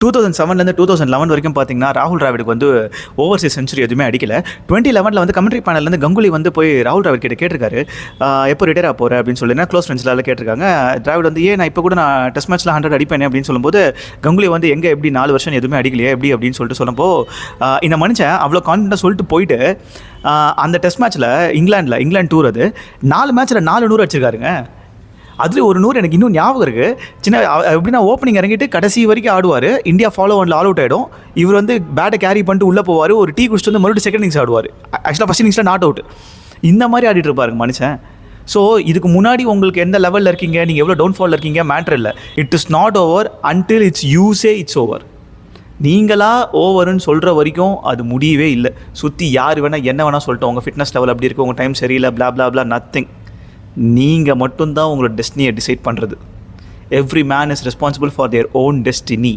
2007 2011 வரைக்கும் பார்த்தீங்கன்னா ராகுல் டிராவிடுக்கு வந்து ஓவர்சீஸ் செஞ்சுரி எதுவுமே அடிக்கல. 2011 வந்து கமெண்ட்ரி பேனல்லேருந்து கங்குலி வந்து போய் ராகுல் டிராவிட் கிட்ட கேட்டிருக்காரு, எப்போ ரிட்டையர் ஆக போகிற அப்படின்னு சொல்லி க்ளோஸ் ஃப்ரெண்ட்ஸ்லாம் கேட்டிருக்காங்க. டிராவிட் வந்து நான் இப்போ கூட நான் டெஸ்ட் மேட்ச்சில் 100 அடிப்பேன் அப்படின்னு சொல்லும்போது கங்குலி வந்து எங்கே எப்படி 4 வருஷம் எதுவுமே அடிக்கலையே எப்படி அப்படின்னு சொல்லிட்டு சொல்லும்போது இந்த மனுஷன் அவ்வளோ கான்ஃபிடன்ட்டாக சொல்லிட்டு போயிட்டு அந்த டெஸ்ட் மேட்ச்சில் இங்கிலாந்து டூர் அது 4 மேட்ச்சில் 400 அடிச்சிருக்காருங்க. அதில் ஒரு 100 எனக்கு இன்னும் ஞாபகம் இருக்குது. எப்படின்னா ஓப்பனிங் இறங்கிட்டு கடைசி வரைக்கும் ஆடுவார். இந்தியா ஃபாலோ ஒன்ல ஆல் அவுட் ஆகிடும். இவர் வந்து பேட்டை கேரி பண்ணிட்டு உள்ளே போவார். ஒரு டீ குடிச்சிட்டு வந்து மறுபடியும் செகண்ட் இன்னிங்ஸ் ஆடுவார். ஆக்சுவலாக ஃபஸ்ட் இன்னிங்ஸில் நாட் அவுட். இந்த மாதிரி ஆடிட்டு இருப்பாருங்க மனுஷன். ஸோ இதுக்கு முன்னாடி உங்களுக்கு எந்த லெவலில் இருக்கீங்க, நீங்கள் எவ்வளோ டவுன்ஃபாலில் இருக்கீங்க மேட்ரு இல்லை. It is not over until it's it's over. நீங்களா ஓவருன்னு சொல்கிற வரைக்கும் அது முடியவே இல்லை. சுற்றி யார் வேணால் என்ன வேணால் சொல்லிட்டு உங்கள் ஃபிட்னஸ் லெவல் அப்படி இருக்குது, உங்கள் டைம் சரியில்லை, பிளா பிளா பிளா, நத்திங். நீங்கள் மட்டும்தான் உங்களோட டெஸ்டினியை டிசைட் பண்ணுறது. Every man is responsible for their own destiny.